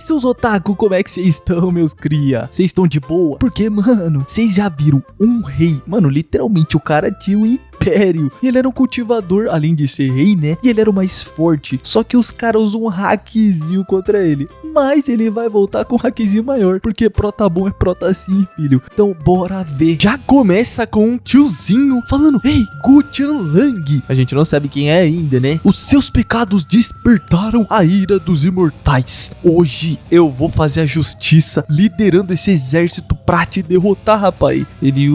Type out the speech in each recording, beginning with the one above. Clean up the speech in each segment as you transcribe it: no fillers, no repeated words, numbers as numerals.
seus otaku, como é que vocês estão, meus cria? Vocês estão de boa? Porque, mano, vocês já viram um rei? Mano, literalmente, o cara tinha um império. E ele era um cultivador, além de ser rei, né? E ele era o mais forte. Só que os caras usam um hackzinho contra ele. Mas ele vai voltar com um hackzinho maior, porque prota bom é prota sim, filho. Então, bora ver. Já começa com um tiozinho falando: Ei, Gutian Lang. A gente não sabe quem é ainda, né? Os seus pecados despertaram a ira dos imortais. Hoje eu vou fazer a justiça liderando esse exército pra te derrotar, rapaz. Ele,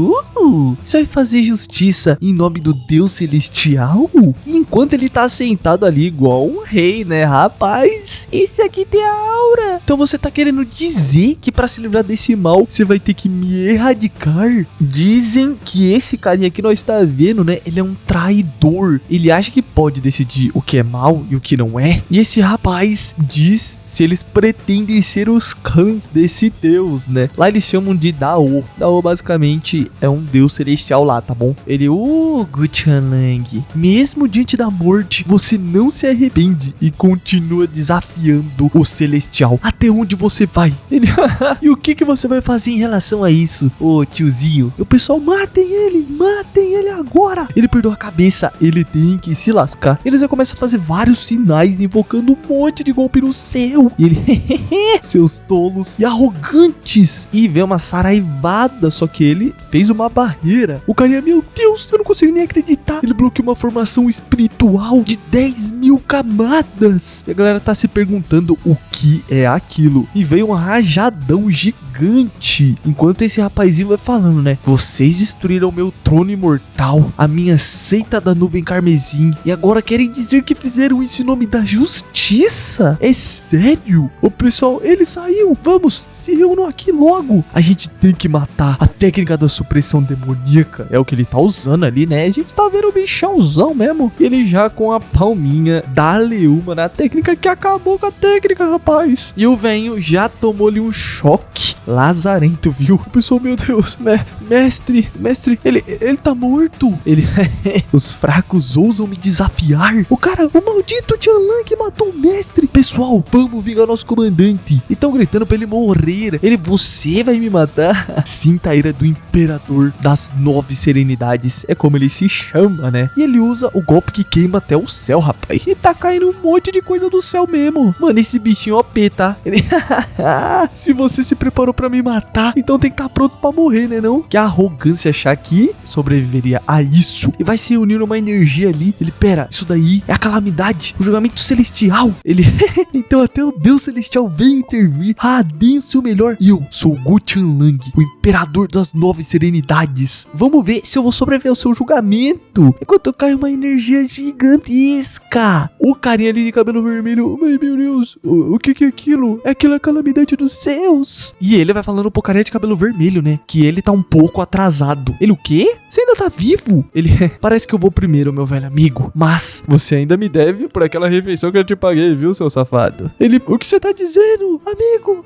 você vai fazer justiça em nome do Deus Celestial? Enquanto ele tá sentado ali igual um rei, né, rapaz? Esse aqui tem a aura. Então você tá querendo dizer que pra se livrar desse mal, você vai ter que me erradicar? Dizem que esse carinha que nós tá vendo, né, ele é um traidor. Ele acha que pode decidir o que é mal e o que não é. E esse rapaz diz se eles pretendem ser os cães desse Deus, né? Lá eles chamam de Dao. Dao basicamente é um Deus celestial lá, tá bom? Ele, Gutian Lang, mesmo diante da morte, você não se arrepende e continua desafiando o celestial. Até onde você vai? Ele, e o que você vai fazer em relação a isso, ô tiozinho? O pessoal, matem ele agora. Ele perdeu a cabeça, ele tem que se lascar. Eles já começam a fazer vários sinais, invocando um monte de golpe no céu. E ele, seus tolos e arrogantes. E vê uma saraivada, só que ele fez uma barreira. O carinha, meu Deus, eu não consigo nem acreditar. Ele bloqueou uma formação espiritual de 10 mil camadas. E a galera tá se perguntando o que é aquilo. E veio um rajadão gigante. Enquanto esse rapazinho vai falando, né? Vocês destruíram meu trono imortal, a minha seita da nuvem carmesim, e agora querem dizer que fizeram isso em nome da justiça? É sério? O pessoal, ele saiu. Vamos, se reúnam aqui logo. A gente tem que matar. A técnica da supressão demoníaca é o que ele tá usando ali, né? A gente tá vendo o bichãozão mesmo. E ele já com a palminha dá-lhe uma na técnica que acabou com a técnica, rapaz. E o velho já tomou-lhe um choque lazarento, viu? O pessoal, meu Deus, né? Mestre, ele tá morto. Ele, os fracos ousam me desafiar. O cara, o maldito Tian Lang matou o mestre. Pessoal, vamos vingar nosso comandante. E tão gritando pra ele morrer. Ele, você vai me matar? Sinta a ira do imperador das 9 serenidades. É como ele se chama, né? E ele usa o golpe que queima até o céu, rapaz. E tá caindo um monte de coisa do céu mesmo. Mano, esse bichinho OP, tá? Ele, se você se preparou pra me matar, então tem que estar pronto pra morrer, né não? Que arrogância achar que sobreviveria a isso. E vai se unir uma energia ali. Ele, pera, isso daí é a calamidade, o julgamento celestial. Ele, então até o Deus Celestial vem intervir. Deem o seu melhor. E eu sou o Gutian Lang, o imperador das 9 serenidades. Vamos ver se eu vou sobreviver ao seu julgamento. Enquanto cai uma energia gigantesca. O carinha ali de cabelo vermelho, meu Deus, o que é aquilo? Aquilo é a calamidade dos céus. E ele vai falando pro carinha de cabelo vermelho, né? Que ele tá um pouco atrasado. Ele, o quê? Você ainda tá vivo? Ele, parece que eu vou primeiro, meu velho amigo. Mas você ainda me deve por aquela refeição que eu te paguei, viu, seu safado? Ele, o que você tá dizendo? Amigo.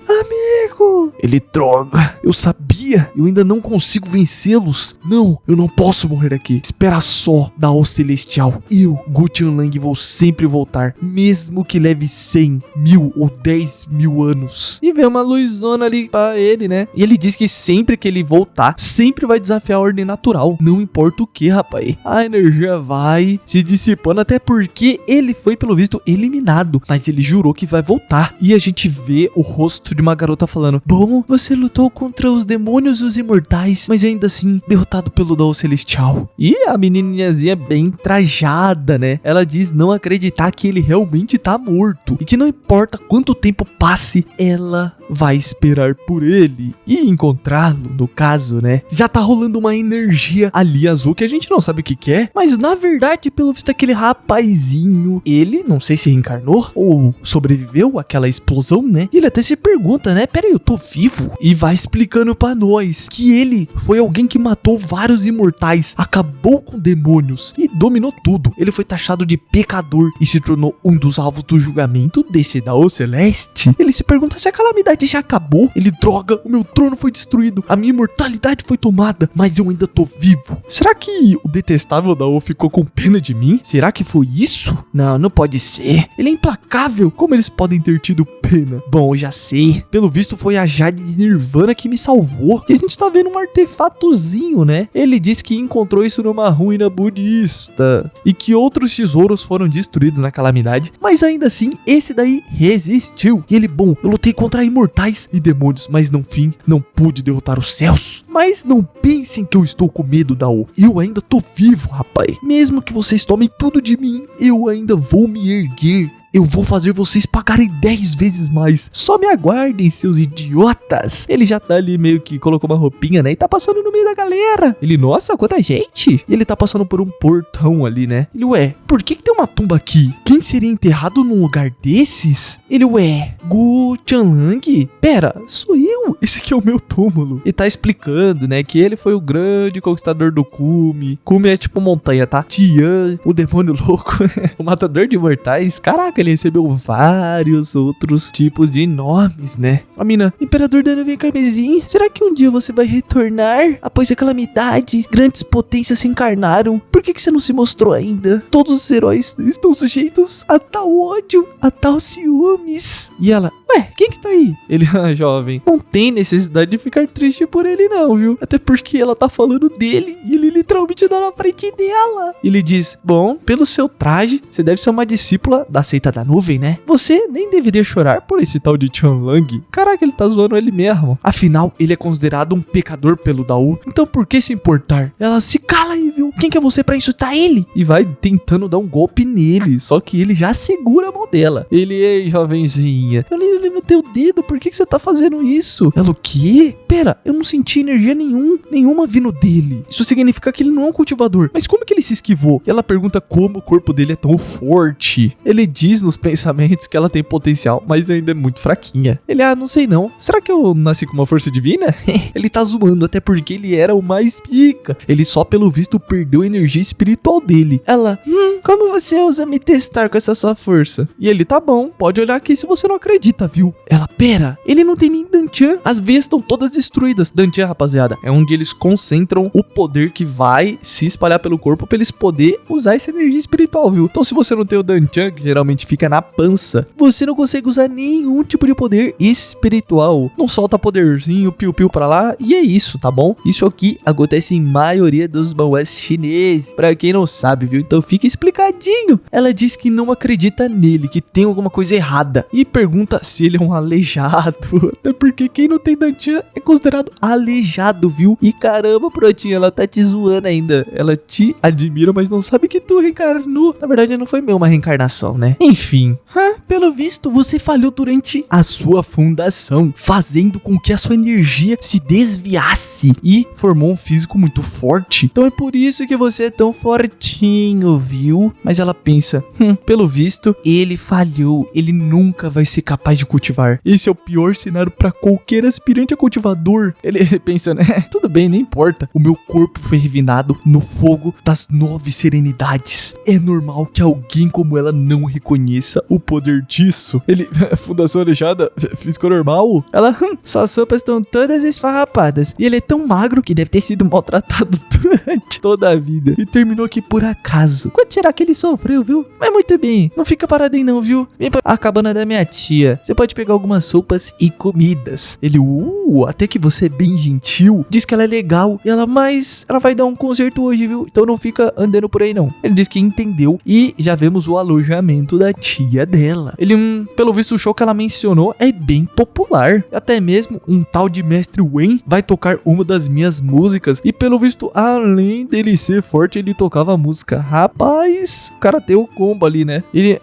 Ele, droga, eu sabia. Eu ainda não consigo vencê-los. Não, eu não posso morrer aqui. Espera só, Dao Celestial. Eu, Gutian Lang, vou sempre voltar. Mesmo que leve 100, 1000 ou 10 mil anos. E vem uma luzona ali pra ele, né? E ele diz que sempre que ele voltar, sempre vai desafiar a ordem natural. Não importa o que, rapaz. A energia vai se dissipando, até porque ele foi, pelo visto, eliminado. Mas ele jurou que vai voltar. E a gente vê o rosto de uma garota falando: bom, você lutou contra os demônios e os imortais, mas ainda assim, derrotado pelo Dao Celestial. E a menininhazinha bem trajada, né? Ela diz não acreditar que ele realmente tá morto. E que não importa quanto tempo passe, ela vai esperar por ele e encontrá-lo, no caso, né? Já tá rolando uma energia ali azul que a gente não sabe o que é, mas na verdade, pelo visto, aquele rapazinho, ele, não sei se reencarnou ou sobreviveu àquela explosão, né? E ele até se pergunta, né? Peraí, eu tô vivo? E vai explicando pra nós que ele foi alguém que matou vários imortais, acabou com demônios e dominou tudo. Ele foi taxado de pecador e se tornou um dos alvos do julgamento desse Dao Celeste. Ele se pergunta se a calamidade já acabou. Ele droga, o meu trono foi destruído, a minha imortalidade foi tomada, mas eu ainda tô vivo. Será que o detestável Daô ficou com pena de mim? Será que foi isso? Não, não pode ser. Ele é implacável. Como eles podem ter tido pena? Bom, eu já sei. Pelo visto foi a Jade de Nirvana que me salvou. E a gente tá vendo um artefatozinho, né? Ele disse que encontrou isso numa ruína budista e que outros tesouros foram destruídos na calamidade, mas ainda assim, esse daí resistiu. E ele, bom, eu lutei contra imortais e demônios, mas no fim, não pude derrotar os céus. Mas não pensem que eu estou com medo, Daô. Eu ainda tô vivo, rapaz. Mesmo que vocês tomem tudo de mim, eu ainda vou me erguer. Eu vou fazer vocês pagarem 10 vezes mais. Só me aguardem, seus idiotas. Ele já tá ali meio que colocou uma roupinha, né? E tá passando no meio da galera. Ele, nossa, quanta gente. E ele tá passando por um portão ali, né? Ele, ué, por que tem uma tumba aqui? Quem seria enterrado num lugar desses? Ele, ué, Gu Chanlang? Pera, sou eu. Esse aqui é o meu túmulo. E tá explicando, né? Que ele foi o grande conquistador do Cume. Cume é tipo montanha, tá? Tian, o demônio louco. O matador de imortais. Caraca, ele recebeu vários outros tipos de nomes, né? A mina, Imperador da Nuvem Carmesim, será que um dia você vai retornar? Após a calamidade, grandes potências se encarnaram. Por que você não se mostrou ainda? Todos os heróis estão sujeitos a tal ódio, a tal ciúmes. E ela, ué, quem que tá aí? Ele, jovem, não tem necessidade de ficar triste por ele não, viu? Até porque ela tá falando dele e ele literalmente dá na frente dela. Ele diz, bom, pelo seu traje, você deve ser uma discípula da seita da nuvem, né? Você nem deveria chorar por esse tal de Chanlang. Caraca, ele tá zoando ele mesmo. Afinal, ele é considerado um pecador pelo Daô. Então por que se importar? Ela, se cala aí, viu? Quem que é você pra insultar ele? E vai tentando dar um golpe nele. Só que ele já segura a mão dela. Ele, ei, jovenzinha, eu levantei o dedo, por que você tá fazendo isso? Ela, o quê? Pera, eu não senti energia nenhuma vindo dele. Isso significa que ele não é um cultivador. Mas como que ele se esquivou? Ela pergunta como o corpo dele é tão forte. Ele diz nos pensamentos que ela tem potencial, mas ainda é muito fraquinha. Ele, não sei não. Será que eu nasci com uma força divina? Ele tá zoando, até porque ele era o mais pica. Ele só pelo visto perdeu a energia espiritual dele. Ela, como você ousa me testar com essa sua força? E ele, tá bom, pode olhar aqui se você não acredita, viu? Ela, pera, ele não tem nem Dantian. As veias estão todas destruídas. Dantian, rapaziada, é onde eles concentram o poder que vai se espalhar pelo corpo pra eles poderem usar essa energia espiritual, viu? Então se você não tem o Dantian, que geralmente fica na pança, você não consegue usar nenhum tipo de poder espiritual. Não solta poderzinho, piu-piu pra lá, e é isso, tá bom? Isso aqui acontece em maioria dos manhwas chineses, pra quem não sabe, viu? Então fica explicadinho. Ela diz que não acredita nele, que tem alguma coisa errada, e pergunta se ele é um aleijado. Até porque quem não tem Dantian é considerado aleijado, viu? E caramba, Protinha, ela tá te zoando ainda. Ela te admira, mas não sabe que tu reencarnou. Na verdade, não foi uma reencarnação, né? Enfim. Pelo visto, você falhou durante a sua fundação, fazendo com que a sua energia se desviasse e formou um físico muito forte. Então é por isso que você é tão fortinho, viu? Mas ela pensa, pelo visto, ele falhou. Ele nunca vai ser capaz de cultivar. Esse é o pior cenário pra qualquer aspirante a cultivador. Ele pensa, né? Tudo bem, não importa. O meu corpo foi refinado no fogo das 9 serenidades. É normal que alguém como ela não reconheça o poder disso. Ele, fundação aleijada, físico normal? Ela, suas roupas estão todas esfarrapadas. E ele é tão magro que deve ter sido maltratado durante toda a vida. E terminou aqui por acaso. Quanto será que ele sofreu, viu? Mas muito bem, não fica parado aí não, viu? Vem pra cabana da minha tia. Você pode pegar algumas roupas e comidas. Ele, até que você é bem gentil. Diz que ela é legal. E ela, mas ela vai dar um concerto hoje, viu? Então não fica andando por aí não. Ele diz que entendeu. E já vemos o alojamento da tia dela. Ele, pelo visto o show que ela mencionou é bem popular. Até mesmo um tal de Mestre Wen vai tocar uma das minhas músicas. E pelo visto, além dele ser forte, ele tocava música. Rapaz, o cara tem o combo ali, né? Ele,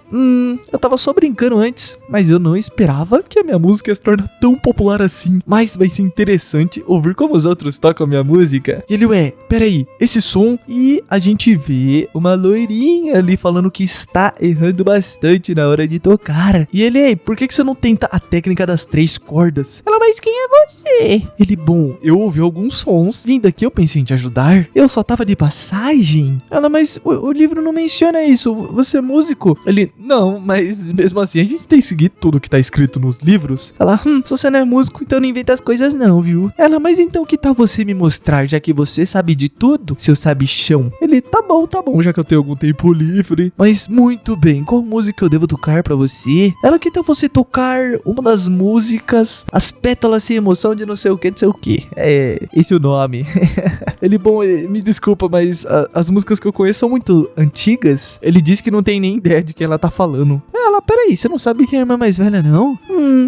eu tava só brincando antes, mas eu não esperava que a minha música se torne tão popular assim. Mas vai ser interessante ouvir como os outros tocam a minha música. E ele, peraí, esse som. E a gente vê uma loirinha ali falando que está errando bastante na hora de tocar. E ele, por que você não tenta a técnica das 3 cordas? Ela, mas quem é você? Ele, bom, eu ouvi alguns sons. Vindo aqui eu pensei em te ajudar. Eu só tava de de passagem? Ela, mas o livro não menciona isso, você é músico? Ele, não, mas mesmo assim a gente tem que seguir tudo que tá escrito nos livros. Ela, se você não é músico, então não inventa as coisas não, viu? Ela, mas então que tal você me mostrar, já que você sabe de tudo, seu sabichão? Ele, tá bom, já que eu tenho algum tempo livre. Mas muito bem, qual música eu devo tocar pra você? Ela, que tal você tocar uma das músicas, As Pétalas Sem Emoção de não sei o que, É, esse é o nome. Ele, bom, me desculpa, mas as músicas que eu conheço são muito antigas. Ele disse que não tem nem ideia de quem ela tá falando. Ela, peraí, você não sabe quem é a irmã mais velha, não?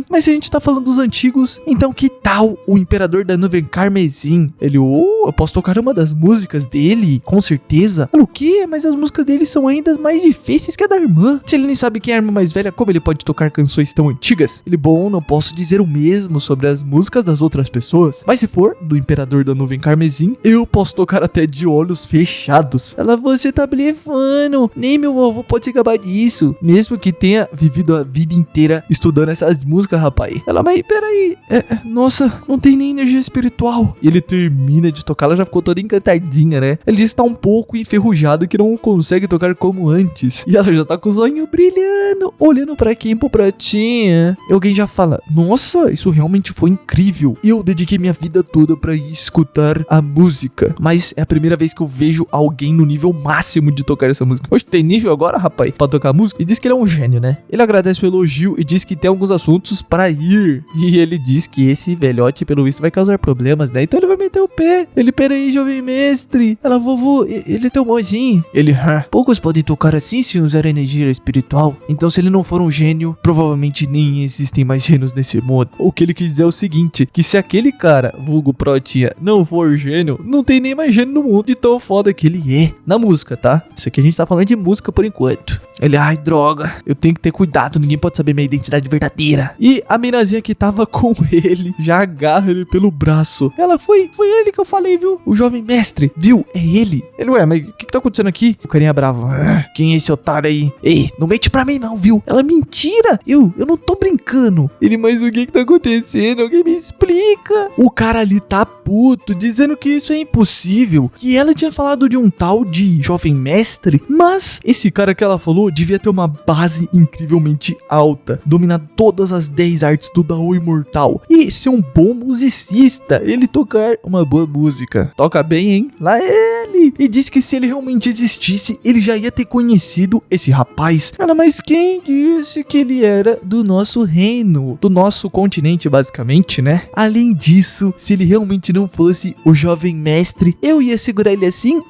Mas se a gente tá falando dos antigos, então que tal o Imperador da Nuvem Carmesim? Ele, eu posso tocar uma das músicas dele, com certeza. Ela, o quê? Mas as músicas dele são ainda mais difíceis que a da irmã. Se ele nem sabe quem é a irmã mais velha, como ele pode tocar canções tão antigas? Ele, bom, não posso dizer o mesmo sobre as músicas das outras pessoas, mas se for do Imperador da Nuvem Carmesim, eu posso tocar até de olhos fechados. Ela, você tá blefando, nem meu avô pode se gabar disso, mesmo que tenha vivido a vida inteira estudando essas músicas, rapaz. Ela, mas peraí, nossa, não tem nem energia espiritual. E ele termina de tocar, ela já ficou toda encantadinha, né? Ele diz que tá um pouco enferrujado e que não consegue tocar como antes. E ela já tá com os olhinhos brilhando, olhando pra quem? Pro pratinha. E alguém já fala, nossa, isso realmente foi incrível. Eu dediquei minha vida toda pra ir escutar a música, mas é a primeira vez que eu vejo alguém no nível máximo de tocar essa música. Hoje tem nível agora, rapaz, pra tocar música? E diz que ele é um gênio, né? Ele agradece o elogio e diz que tem alguns assuntos pra ir. E ele diz que esse velhote, pelo visto, vai causar problemas, né? Então ele vai meter o pé. Ele, peraí, jovem mestre. Ela, vovô, ele é teu mozinho. Ele, poucos podem tocar assim sem usar energia espiritual. Então se ele não for um gênio, provavelmente nem existem mais gênios nesse mundo. O que ele quis dizer é o seguinte, que se aquele cara, vulgo Protinha, não for gênio, não tem nem mais gênio no mundo de tão foda que ele é. Na música, tá? Isso aqui a gente tá falando de música por enquanto. Ele, ai, droga, eu tenho que ter cuidado, ninguém pode saber minha identidade verdadeira. E a minazinha que tava com ele já agarra ele pelo braço. Ela, foi ele que eu falei, viu? O jovem mestre, viu? É ele. Ele, ué, mas o que tá acontecendo aqui? O carinha bravo, quem é esse otário aí? Ei, não mente pra mim não, viu? Ela, mentira, eu não tô brincando. Ele, mas o que tá acontecendo? Alguém me explica. O cara ali tá puto, dizendo que isso é impossível, que ela tinha falado de um tal de jovem mestre, mas esse cara que ela falou devia ter uma base incrivelmente alta, dominar todas as 10 artes do Dao Imortal e ser um bom musicista, ele tocar uma boa música. Toca bem, hein? Lá ele! E disse que se ele realmente existisse, ele já ia ter conhecido esse rapaz. Ela, mas quem disse que ele era do nosso reino? Do nosso continente, basicamente, né? Além disso, se ele realmente não fosse o jovem mestre, eu ia segurar ele assim?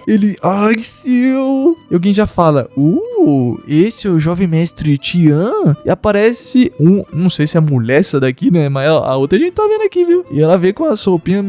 Ele, ai, seu! E alguém já fala, esse é o jovem mestre Tian? E aparece não sei se é a mulher essa daqui, né? Mas a outra a gente tá vendo aqui, viu? E ela veio com as roupinhas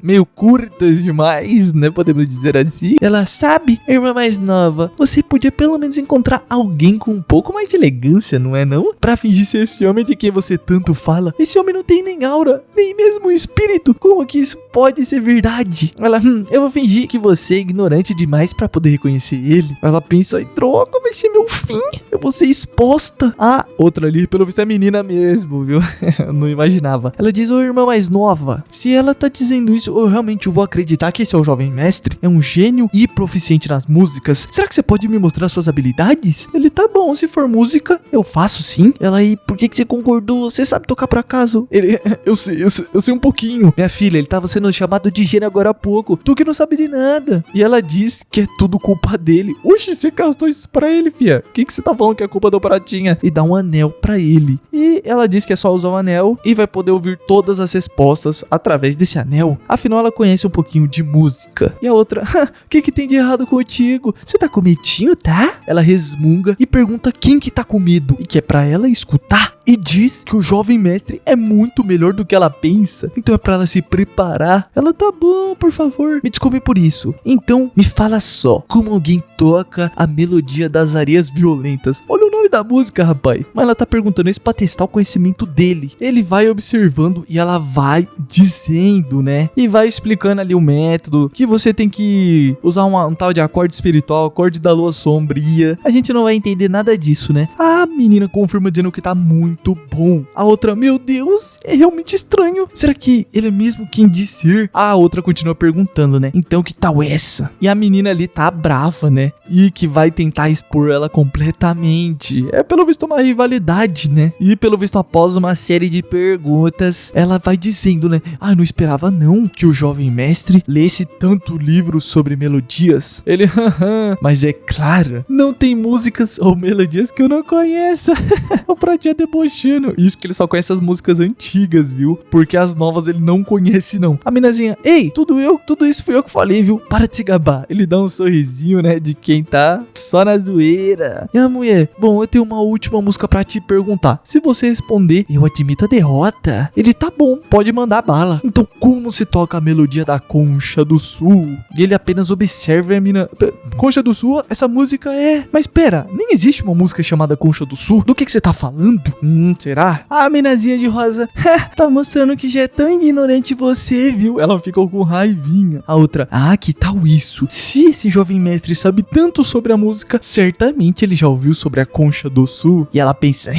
meio curtas demais, né? Podemos dizer assim. Ela, sabe, irmã mais nova, você podia pelo menos encontrar alguém com um pouco mais de elegância, não é não? Pra fingir ser esse homem de quem você tanto fala. Esse homem não tem nem aura, nem mesmo espírito. Como que isso pode ser verdade? Ela, eu vou fingir que você é ignorante demais pra poder reconhecer ele. Ela pensa, ai, droga, vai ser meu fim. Eu vou ser exposta. A outra ali, pelo visto, é menina mesmo, viu? Eu não imaginava. Ela diz, ô irmã mais nova, se ela tá dizendo isso, eu realmente vou acreditar que esse é o jovem mestre. É um gênio e proficiente nas músicas. Será que você pode me mostrar suas habilidades? Ele, tá bom, se for música, eu faço sim. Ela, e por que você concordou? Você sabe tocar por acaso? Ele, eu sei um pouquinho. Minha filha, ele tava sendo chamado de gênio agora há pouco. Tu que não sabe de nada. E ela diz que é tudo culpa dele. Oxi, você gastou isso pra ele, fia. O que você tá falando que é culpa do Pratinha? E dá um anel pra ele. E ela diz que é só usar o anel e vai poder ouvir todas as respostas através desse anel. Afinal, ela conhece um pouquinho de música. E a outra, o que tem de errado contigo? Você tá com medinho, tá? Ela resmunga e pergunta quem que tá com medo e que é pra ela escutar. E diz que o jovem mestre é muito melhor do que ela pensa. Então é pra ela se preparar. Ela, tá bom, por favor, me desculpe por isso. Então me fala só, como alguém toca a melodia das areias violentas? Olha o nome nome da música, rapaz. Mas ela tá perguntando isso pra testar o conhecimento dele. Ele vai observando e ela vai dizendo, né? E vai explicando ali o método, que você tem que usar um tal de acorde espiritual, acorde da lua sombria. A gente não vai entender nada disso, né? A menina confirma dizendo que tá muito bom. A outra, meu Deus, é realmente estranho. Será que ele é mesmo quem disse ser? A outra continua perguntando, né? Então que tal essa? E a menina ali tá brava, né? E que vai tentar expor ela completamente. É pelo visto uma rivalidade, né? E pelo visto após uma série de perguntas, ela vai dizendo, né? Ah, não esperava não que o jovem mestre lesse tanto livro sobre melodias. Ele, haha, mas é claro, não tem músicas ou melodias que eu não conheça. O Pratinha debochando. Isso que ele só conhece as músicas antigas, viu? Porque as novas ele não conhece, não. A minazinha, ei, tudo isso fui eu que falei, viu? Para de se gabar. Ele dá um sorrisinho, né? De quem tá só na zoeira. E a mulher, bom, eu tenho uma última música pra te perguntar. Se você responder, eu admito a derrota. Ele, tá bom, pode mandar bala. Então, como se toca a melodia da Concha do Sul? E ele apenas observa a mina. Concha do Sul? Essa música é... Mas pera, nem existe uma música chamada Concha do Sul? Do que você tá falando? Será? A minazinha de rosa, tá mostrando que já é tão ignorante você, viu? Ela ficou com raivinha. A outra, que tal isso? Se esse jovem mestre sabe tanto sobre a música, certamente ele já ouviu sobre a Concha do Sul. E ela pensa,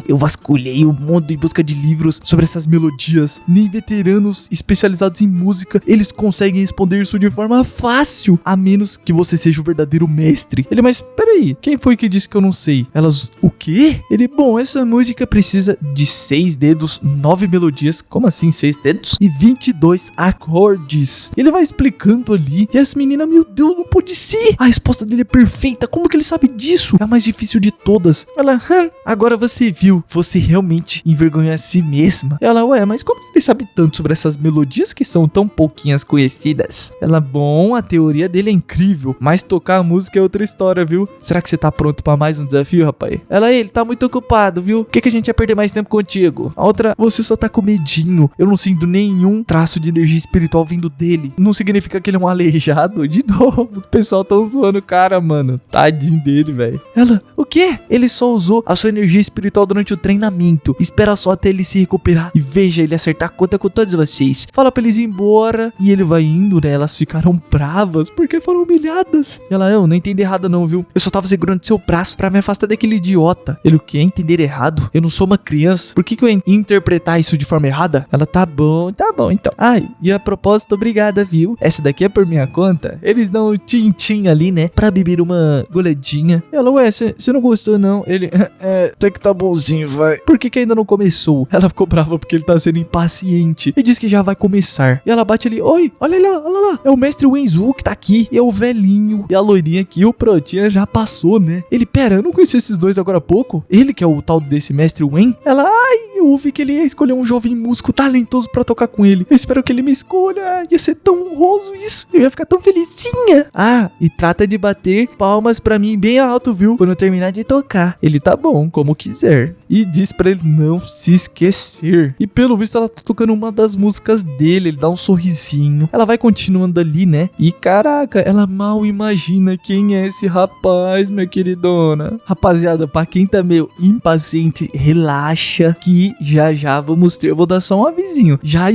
eu vasculhei o mundo em busca de livros sobre essas melodias. Nem veteranos especializados em música, eles conseguem responder isso de forma fácil, a menos que você seja o verdadeiro mestre. Ele, mas peraí, quem foi que disse que eu não sei? Elas, o quê? Ele, bom, essa música precisa de 6 dedos, 9 melodias, como assim 6 dedos? E 22 acordes. Ele vai explicando ali, e as meninas, meu Deus, não pode ser. A resposta dele é perfeita, como que ele sabe disso? É a mais difícil de todas. Ela, agora você viu, você realmente envergonhou a si mesma. Ela, ué, mas como que ele sabe tanto sobre essas melodias que são tão pouquinhas conhecidas? Ela, bom, a teoria dele é incrível, mas tocar a música é outra história, viu? Será que você tá pronto pra mais um desafio, rapaz? Ela, ele tá muito ocupado, viu? Por que a gente ia perder mais tempo contigo? A outra, você só tá com medinho. Eu não sinto nenhum traço de energia espiritual vindo dele. Não significa que ele é um aleijado? De novo, o pessoal tá zoando o cara, mano. Tadinho dele, velho. Ela, o quê? Ele só usou a sua energia espiritual durante o treinamento. Espera só até ele se recuperar e veja ele acertar conta com todos vocês. Fala pra eles ir embora. E ele vai indo, né? Elas ficaram bravas porque foram humilhadas. E ela, eu não entendi errado não, viu? Eu só tava segurando seu braço pra me afastar daquele idiota. Ele, o quê? Entender errado? Eu não sou uma criança. Por que eu ia interpretar isso de forma errada? Ela, tá bom então. Ai, e a propósito, obrigada, viu? Essa daqui é por minha conta. Eles dão um tchim-tchim ali, né? Pra beber uma goledinha. Ela, ué, você não gostou não? Ele, até que tá bonzinho, vai. Por que ainda não começou? Ela ficou brava porque ele tá sendo impaciente. E diz que já vai começar. E ela bate ali, oi, olha lá. É o mestre Wenzu que tá aqui. E é o velhinho. E a loirinha aqui, o Protinha já passou, né? Ele, pera, eu não conheci esses dois agora há pouco? Ele que é o tal desse mestre Wen? Ela, eu ouvi que ele ia escolher um jovem músico talentoso pra tocar com ele. Eu espero que ele me escolha. Ia ser tão honroso isso. Eu ia ficar tão felizinha. E trata de bater palmas pra mim bem alto, viu? Quando eu terminar de tocar. Ele, tá bom, como quiser. E diz pra ele não se esquecer. E pelo visto ela tá tocando uma das músicas dele. Ele dá um sorrisinho. Ela vai continuando ali, né? E caraca, ela mal imagina quem é esse rapaz, minha queridona. Rapaziada, pra quem tá meio impaciente, relaxa que já vamos ter. Eu vou dar só um avisinho. Já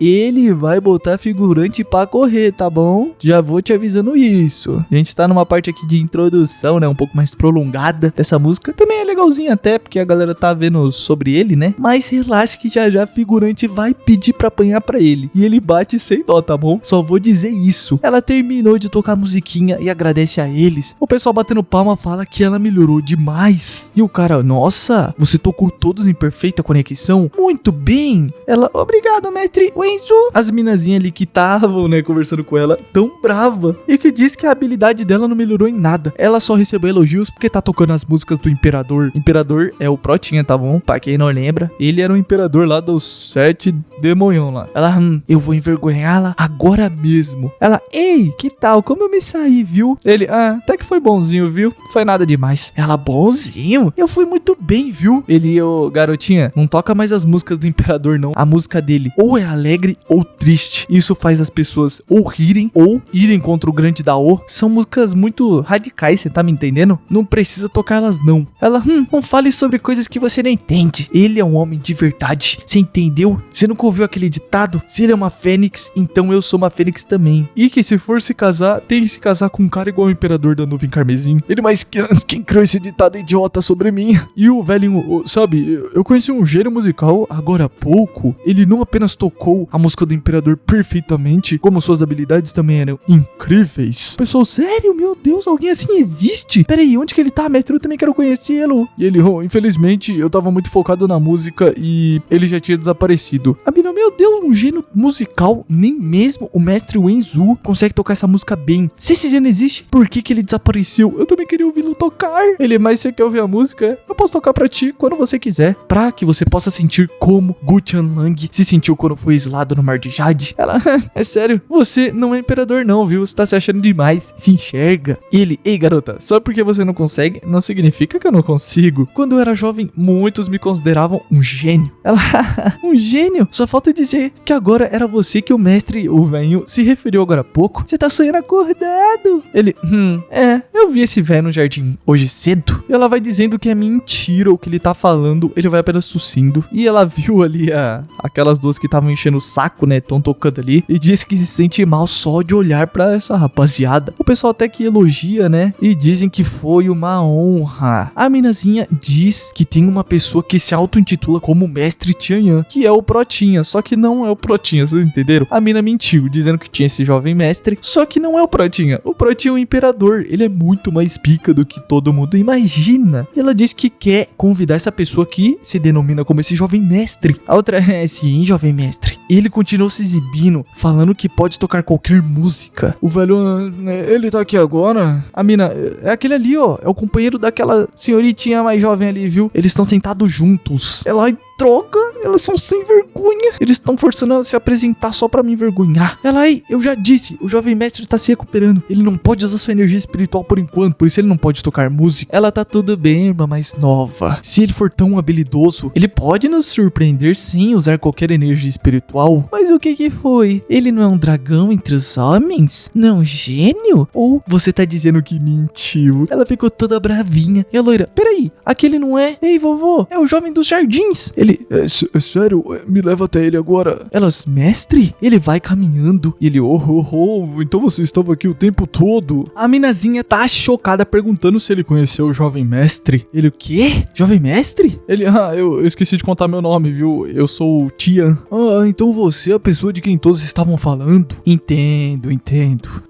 ele vai botar figurante pra correr, tá bom? Já vou te avisando isso. A gente tá numa parte aqui de introdução, né? Um pouco mais prolongada dessa música. Também é legalzinho até, porque a galera tá vendo sobre ele, né? Mas relaxa que já figurante vai pedir pra apanhar pra ele. E ele bate sem dó, tá bom? Só vou dizer isso. Ela terminou de tocar a musiquinha e agradece a eles. O pessoal batendo palma fala que ela melhorou demais. E o cara, nossa, você tocou todos em perfeita conexão? Muito bem. Ela, obrigado, mestre Wenzu. As minazinhas ali que estavam, né, conversando com ela, tão brava. E que diz que a habilidade dela não melhorou em nada. Ela só recebeu elogios porque tá tocando as músicas do Imperador. Imperador é o Protinha, tá bom? Pra quem não lembra, ele era o imperador lá dos 7 demônios lá. Ela, eu vou envergonhá-la agora mesmo. Ela, ei, que tal? Como eu me saí, viu? Ele, até que foi bonzinho, viu? Não foi nada demais. Ela, bonzinho? Eu fui muito bem, viu? Ele, garotinha, não toca mais as músicas do Imperador, não. A música dele ou é alegre ou triste. Isso faz as pessoas ou rirem ou irem contra o grande Dao. São músicas muito radicais, você tá me entendendo? Não precisa tocar tocar, elas não. Ela, não fale sobre coisas que você não entende. Ele é um homem de verdade. Você entendeu? Você nunca ouviu aquele ditado? Se ele é uma fênix, então eu sou uma fênix também. E que se for se casar, tem que se casar com um cara igual o imperador da nuvem carmesim. Ele, mas quem criou esse ditado idiota sobre mim? E o velhinho, sabe, eu conheci um gênio musical agora há pouco. Ele não apenas tocou a música do imperador perfeitamente, como suas habilidades também eram incríveis. Pessoal, sério? Meu Deus, alguém assim existe? Peraí, onde que ele tá, mestre? Eu também quero conhecê-lo. E ele, infelizmente, eu tava muito focado na música e ele já tinha desaparecido. A mina, meu Deus, um gênio musical? Nem mesmo o mestre Wenzu consegue tocar essa música bem. Se esse gênio existe, por que ele desapareceu? Eu também queria ouvi-lo tocar. Ele, mas você quer ouvir a música? Eu posso tocar pra ti quando você quiser, pra que você possa sentir como Gu Qianlang se sentiu quando foi exilado no Mar de Jade. Ela, é sério, você não é imperador não, viu? Você tá se achando demais, se enxerga. Ele, ei garota, só porque você não consegue, não significa que eu não consigo. Quando eu era jovem, muitos me consideravam um gênio. Ela, um gênio? Só falta dizer que agora era você que o mestre, o velho, se referiu agora há pouco. Você tá sonhando acordado. Ele, eu vi esse velho no jardim hoje cedo. E ela vai dizendo que é mentira o que ele tá falando, ele vai apenas tossindo. E ela viu ali aquelas duas que estavam enchendo o saco, né, tão tocando ali, e disse que se sente mal só de olhar pra essa rapaziada. O pessoal até que elogia, né, e dizem que foi uma honra. A minazinha diz que tem uma pessoa que se auto-intitula como Mestre Tianyan, que é o Protinha, só que não é o Protinha, vocês entenderam? A mina mentiu, dizendo que tinha esse jovem mestre, só que não é o Protinha. O Protinha é o imperador, ele é muito mais pica do que todo mundo imagina. E ela diz que quer convidar essa pessoa que se denomina como esse jovem mestre. A outra é, sim, jovem mestre. Ele continuou se exibindo, falando que pode tocar qualquer música. O velho, ele tá aqui agora? A mina, é aquele ali, ó, é o companheiro daquela senhoritinha mais jovem ali, viu? Eles estão sentados juntos. Ela, droga, elas são sem vergonha. Eles estão forçando ela a se apresentar só pra me envergonhar. Ela, aí, eu já disse, o jovem mestre tá se recuperando. Ele não pode usar sua energia espiritual por enquanto, por isso ele não pode tocar música. Ela, tá tudo bem, irmã mais nova. Se ele for tão habilidoso, ele pode nos surpreender sem usar qualquer energia espiritual. Mas o que foi? Ele não é um dragão entre os homens? Não é um gênio? Ou você tá dizendo que mentiu? Ela ficou toda bravinha. E a loira, peraí, aquele não é? Ei, vovô, é o jovem dos jardins. Ele, sério, me leva até ele agora. Elas, mestre? Ele vai caminhando. E ele, então você estava aqui o tempo todo. A minazinha tá chocada perguntando se ele conheceu o jovem mestre. Ele, o quê? Jovem mestre? Ele, eu esqueci de contar meu nome, viu? Eu sou o Tian. Então você é a pessoa de quem todos estavam falando? Entendo.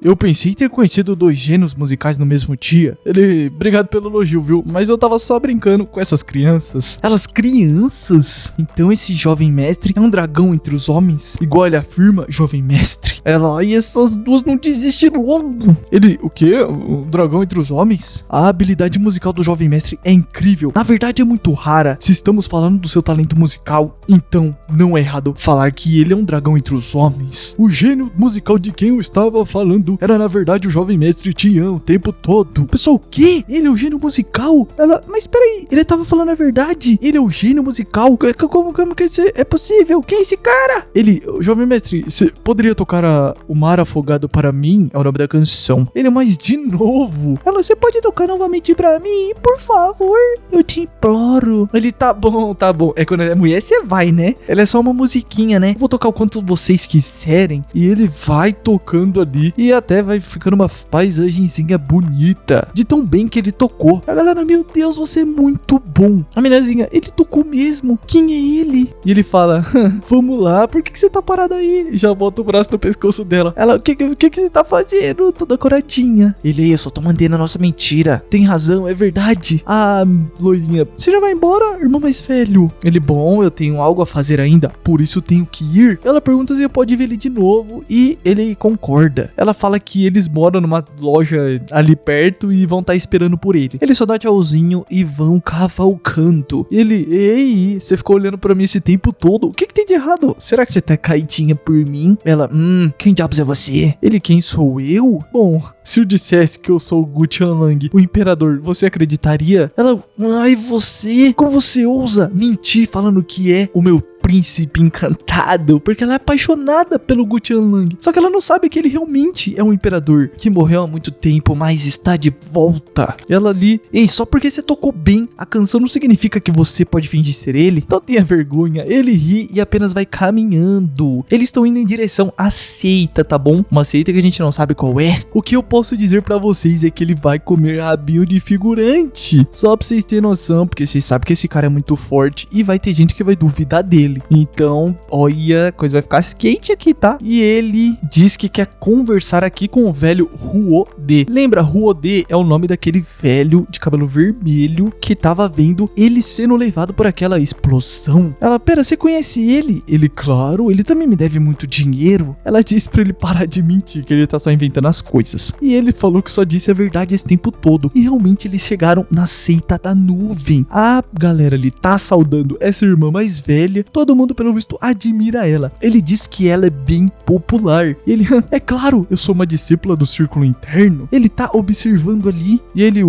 Eu pensei em ter conhecido dois gênios musicais no mesmo dia. Ele, obrigado pelo elogio, viu? Mas eu tava só brincando com essas crianças. Elas, crianças? Então esse jovem mestre é um dragão entre os homens? Igual ele afirma, jovem mestre. Ela, e essas duas não desistem logo. Ele, o quê? O dragão entre os homens? A habilidade musical do jovem mestre é incrível. Na verdade é muito rara. Se estamos falando do seu talento musical, então não é errado falar que ele é um dragão entre os homens. O gênio musical de quem eu estava falando era na verdade o jovem mestre Tian o tempo todo. Pessoal, o quê? Ele é o gênio musical? Ela, mas peraí, ele tava falando a verdade. Ele é o gênio musical? Como que isso é possível? Quem é esse cara? Ele, jovem mestre, você poderia tocar O Mar Afogado para mim? É o nome da canção. Ele, mas de novo? Ela, você pode tocar novamente pra mim? Por favor, eu te imploro. Ele, tá bom. É quando é mulher, você vai, né? Ela é só uma musiquinha, né? Vou tocar o quanto vocês quiserem. E ele vai tocando ali. E até vai ficando uma paisagenzinha bonita. De tão bem que ele tocou. A galera, meu Deus, você é muito bom. A meninazinha, ele tocou mesmo. Quem é ele? E ele fala, vamos lá, por que você tá parado aí? E já bota o braço no pescoço dela. Ela, o que você tá fazendo? Toda coradinha. Ele, eu só tô mantendo a nossa mentira. Tem razão, é verdade. Ah, loirinha, você já vai embora, irmão mais velho? Ele, bom, eu tenho algo a fazer ainda, por isso tenho que ir. Ela pergunta se pode ver ele de novo e ele concorda. Ela fala que eles moram numa loja ali perto e vão estar esperando por ele. Ele só dá tchauzinho e vão cavalcando. E ele, ei, você ficou olhando pra mim esse tempo todo. O que tem de errado? Será que você tá caidinha por mim? Ela, quem diabos é você? Ele, quem sou eu? Bom, se eu dissesse que eu sou o Gu Qianlang, o imperador, você acreditaria? Ela, ai, você? Como você ousa mentir falando que é o meu príncipe encantado, porque ela é apaixonada pelo Gu Qianlong. Só que ela não sabe que ele realmente é um imperador que morreu há muito tempo, mas está de volta. Ela ali, ei, só porque você tocou bem a canção não significa que você pode fingir ser ele. Então tenha vergonha. Ele ri e apenas vai caminhando. Eles estão indo em direção à seita, tá bom? Uma seita que a gente não sabe qual é. O que eu posso dizer pra vocês é que ele vai comer rabinho de figurante. Só pra vocês terem noção, porque vocês sabem que esse cara é muito forte e vai ter gente que vai duvidar dele. Então, olha, a coisa vai ficar quente aqui, tá? E ele diz que quer conversar aqui com o velho Ruode. Lembra, Ruode é o nome daquele velho de cabelo vermelho que tava vendo ele sendo levado por aquela explosão. Ela, pera, você conhece ele? Ele, claro, ele também me deve muito dinheiro. Ela disse pra ele parar de mentir, que ele tá só inventando as coisas. E ele falou que só disse a verdade esse tempo todo. E realmente eles chegaram na seita da nuvem. A galera ali tá saudando essa irmã mais velha. Todo mundo, pelo visto, admira ela. Ele diz que ela é bem popular. E ele, é claro, eu sou uma discípula do círculo interno. Ele tá observando ali. E ele,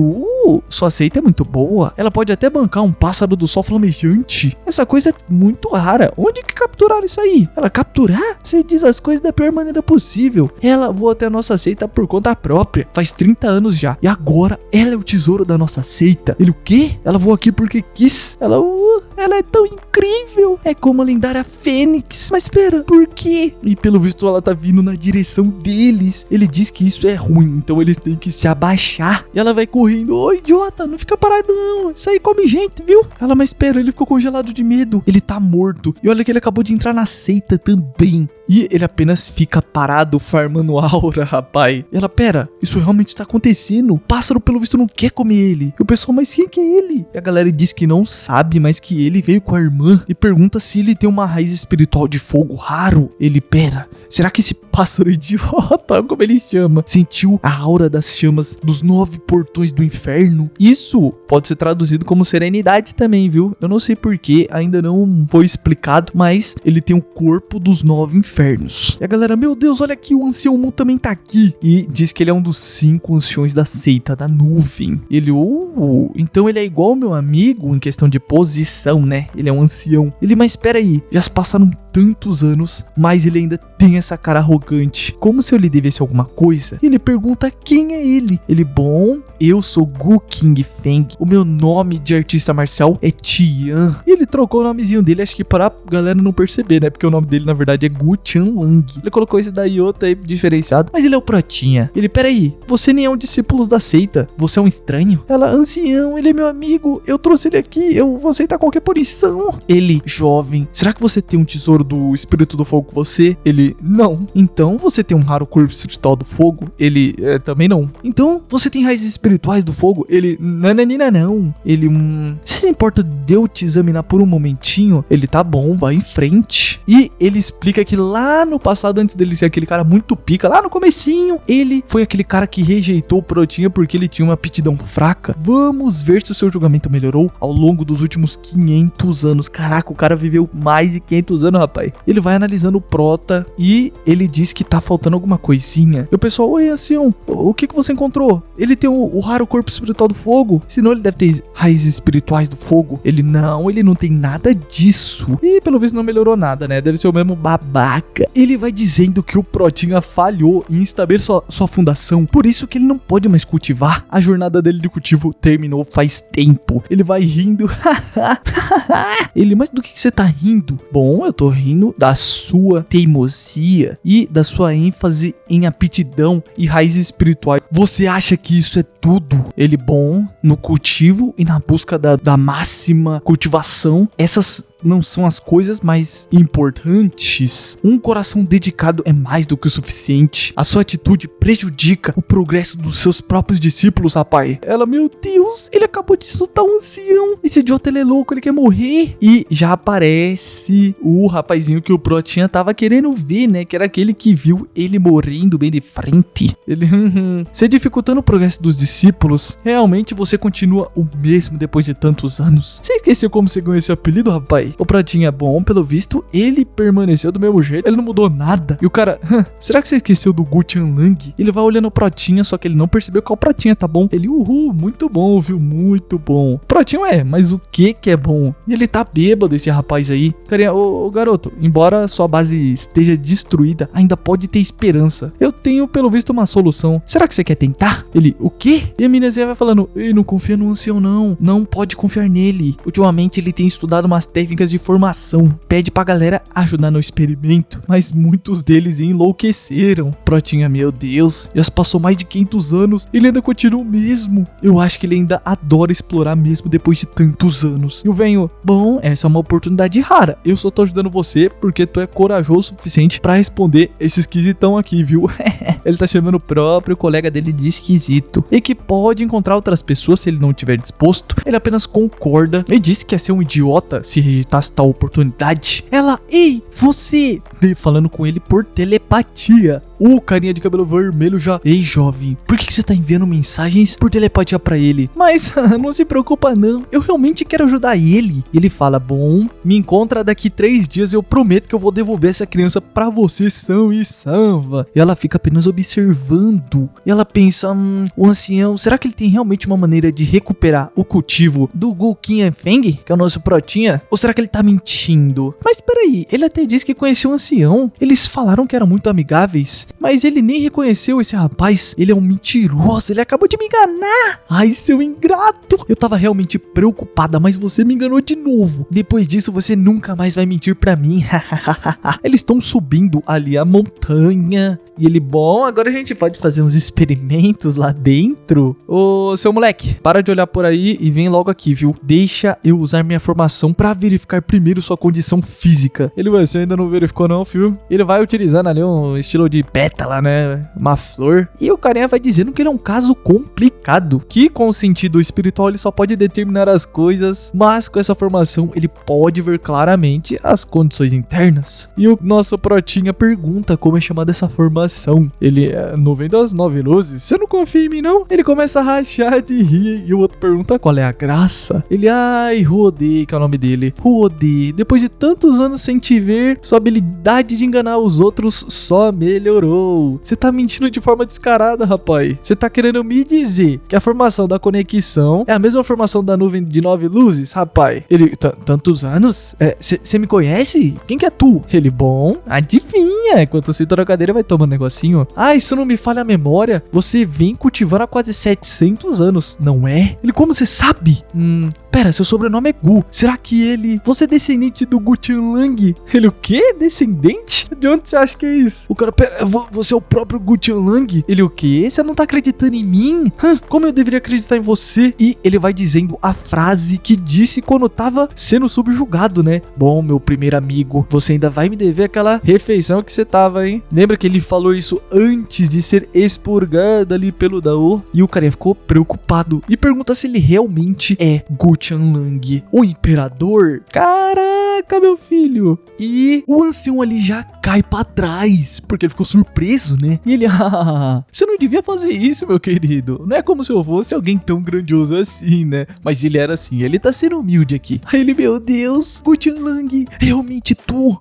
sua seita é muito boa. Ela pode até bancar um pássaro do sol flamejante. Essa coisa é muito rara. Onde que capturaram isso aí? Ela, capturar? Você diz as coisas da pior maneira possível. Ela voou até a nossa seita por conta própria. Faz 30 anos já. E agora ela é o tesouro da nossa seita. Ele, o quê? Ela voou aqui porque quis. Ela é tão incrível. É como a lendária Fênix. Mas espera, por quê? E pelo visto ela tá vindo na direção deles. Ele diz que isso é ruim, então eles têm que se abaixar. E ela vai correndo. Ô, idiota, não fica parado não. Isso aí come gente, viu? Ela, mas espera, ele ficou congelado de medo. Ele tá morto. E olha que ele acabou de entrar na seita também. E ele apenas fica parado farmando aura, rapaz. E ela, pera, isso realmente tá acontecendo? O pássaro, pelo visto, não quer comer ele. E o pessoal, mas quem que é ele? E a galera diz que não sabe, mas que ele veio com a irmã. E pergunta se ele tem uma raiz espiritual de fogo raro. Ele, pera, será que esse pássaro idiota, como ele chama, sentiu a aura das chamas dos 9 portões do inferno? Isso pode ser traduzido como serenidade também, viu? Eu não sei porquê, ainda não foi explicado, mas ele tem o corpo dos 9 infernos. E a galera, meu Deus, olha aqui, o ancião Mu também tá aqui. E diz que ele é um dos 5 anciões da seita da nuvem. E ele, então ele é igual ao meu amigo em questão de posição, né? Ele é um ancião. Ele, mas espera aí, já se passaram tantos anos, mas ele ainda tem essa cara arrogante, como se eu lhe devesse alguma coisa. E ele pergunta quem é ele. Ele, bom, eu sou Gu King Feng. O meu nome de artista marcial é Tian. E ele trocou o nomezinho dele, acho que pra galera não perceber, né? Porque o nome dele, na verdade, é Gu Qianlong. Ele colocou esse daí outro aí diferenciado, mas ele é o Protinha. Ele, peraí, você nem é um discípulo da seita, você é um estranho? Ela, ancião, ele é meu amigo, eu trouxe ele aqui, eu vou aceitar qualquer punição. Ele, jovem, será que você tem um tesouro do espírito do fogo com você? Ele, não. Então você tem um raro corpo espiritual do fogo? Ele, também não. Então você tem raízes espirituais do fogo? Ele, não. Ele, você se importa de eu te examinar por um momentinho? Ele, tá bom, vai em frente. E ele explica que lá no passado, antes dele ser aquele cara muito pica, lá no comecinho, ele foi aquele cara que rejeitou o Protinha porque ele tinha uma aptidão fraca. Vamos ver se o seu julgamento melhorou ao longo dos últimos 500 anos. Caraca, o cara viveu mais de 500 anos, rapaz. Ele vai analisando o Prota e ele diz que tá faltando alguma coisinha. E o pessoal, oi, ancião, o que você encontrou? Ele tem o raro corpo espiritual do fogo? Senão ele deve ter raízes espirituais do fogo. Ele, não, ele não tem nada disso. E pelo visto não melhorou nada, né? Deve ser o mesmo babaca. Ele vai dizendo que o Protinha falhou em estabelecer sua fundação, por isso que ele não pode mais cultivar. A jornada dele de cultivo terminou faz tempo. Ele vai rindo. Ele, mas do que você tá rindo? Bom, eu tô rindo da sua teimosia e da sua ênfase em aptidão e raízes espirituais. Você acha que isso é tudo? Ele, bom, no cultivo e na busca da máxima cultivação, essas não são as coisas mais importantes. Um coração dedicado é mais do que o suficiente. A sua atitude prejudica o progresso dos seus próprios discípulos, rapaz. Ela, meu Deus, ele acabou de insultar um ancião. Esse idiota, ele é louco, ele quer morrer. E já aparece o rapazinho que o Protinha tava querendo ver, né? Que era aquele que viu ele morrendo bem de frente. Ele, você dificultando o progresso dos discípulos, realmente você continua o mesmo depois de tantos anos. Você esqueceu como você ganhou esse apelido, rapaz? rapaz. O Pratinha, bom, pelo visto, ele permaneceu do mesmo jeito, ele não mudou nada. E o cara, será que você esqueceu do Gutian Lang? Ele vai olhando o Pratinha, só que ele não percebeu qual Pratinha, tá bom? Ele, muito bom, viu? Muito bom. Pratinha, mas o que é bom? E ele tá bêbado, esse rapaz aí. Carinha, ô garoto, embora sua base esteja destruída, ainda pode ter esperança. Eu tenho, pelo visto, uma solução. Será que você quer tentar? Ele, o quê? E a Minazinha vai falando, ei, não confia no ancião não. Não pode confiar nele. Ultimamente ele tem estudado umas técnicas de formação. Pede pra galera ajudar no experimento. Mas muitos deles enlouqueceram. Pratinha, meu Deus, já se passou mais de 500 anos. Ele ainda continua o mesmo. Eu acho que ele ainda adora explorar mesmo depois de tantos anos. E o velho, bom, essa é uma oportunidade rara. Eu só tô ajudando você porque tu é corajoso o suficiente pra responder esse esquisitão aqui, viu? Ele tá chamando o próprio colega dele de esquisito. E que pode encontrar outras pessoas se ele não estiver disposto. Ele apenas concorda. Ele disse que ia ser um idiota se rejeitasse tal oportunidade. Ela, ei, você! Falando com ele por telepatia. O carinha de cabelo vermelho já, ei jovem, por que você tá enviando mensagens por telepatia pra ele? Mas não se preocupa não, eu realmente quero ajudar ele. E ele fala, bom, me encontra daqui 3 dias, eu prometo que eu vou devolver essa criança pra você são e salva. E ela fica apenas observando. E ela pensa, o ancião, será que ele tem realmente uma maneira de recuperar o cultivo do Gu Qin Feng, que é o nosso protinha? Ou será que ele tá mentindo? Mas peraí, ele até disse que conheceu o ancião. Eles falaram que eram muito amigáveis. Mas ele nem reconheceu esse rapaz. Ele é um mentiroso, ele acabou de me enganar. Ai, seu ingrato. Eu tava realmente preocupada, mas você me enganou de novo. Depois disso, você nunca mais vai mentir pra mim. Eles estão subindo ali a montanha. E ele, bom, agora a gente pode fazer uns experimentos lá dentro. Ô, seu moleque, para de olhar por aí e vem logo aqui, viu? Deixa eu usar minha formação pra verificar primeiro sua condição física. Ele, você ainda não verificou não, filho? Ele vai utilizando ali um estilo de pétala, né? Uma flor. E o carinha vai dizendo que ele é um caso complicado. Que com o sentido espiritual ele só pode determinar as coisas. Mas com essa formação ele pode ver claramente as condições internas. E o nosso protinha pergunta como é chamada essa formação. Ele, nuvem das 9 luzes, você não confia em mim não? Ele começa a rachar de rir e o outro pergunta qual é a graça. Ele, ai, Ruode, que é o nome dele. Ruode, depois de tantos anos sem te ver, sua habilidade de enganar os outros só melhorou. Você tá mentindo de forma descarada, rapaz. Você tá querendo me dizer que a formação da conexão é a mesma formação da nuvem de 9 luzes, rapaz? Ele, tantos anos? Você me conhece? Quem que é tu? Ele, bom, adivinha. Enquanto você tá na cadeira vai tomando negocinho. Ah, isso não me falha a memória. Você vem cultivando há quase 700 anos, não é? Ele, como você sabe? Pera, seu sobrenome é Gu. Será que ele... Você é descendente do Gutian Lang? Ele, o quê? Descendente? De onde você acha que é isso? O cara, pera, você é o próprio Gutian Lang? Ele, o quê? Você não tá acreditando em mim? Como eu deveria acreditar em você? E ele vai dizendo a frase que disse quando tava sendo subjugado, né? Bom, meu primeiro amigo, você ainda vai me dever aquela refeição que você tava, hein? Lembra que ele falou isso antes de ser expurgado ali pelo Dao? E o carinha ficou preocupado e pergunta se ele realmente é Gutian Lang, o imperador. Caraca, meu filho. E o ancião ali já cai pra trás, porque ele ficou surpreso, né? E ele, você não devia fazer isso, meu querido. Não é como se eu fosse alguém tão grandioso assim, né? Mas ele era assim, ele tá sendo humilde aqui. Aí ele, meu Deus, Gutian Lang, realmente tu,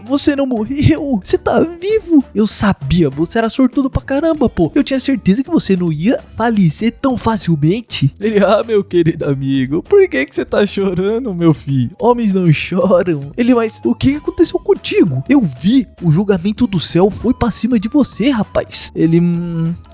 você não morreu, você tá vivo. Eu sabia, você era sortudo pra caramba, pô. Eu tinha certeza que você não ia falecer tão facilmente. Ele, meu querido amigo, por que você tá chorando, meu filho? Homens não choram. Ele, mas o que aconteceu contigo? Eu vi, o julgamento do céu foi pra cima de você, rapaz. Ele,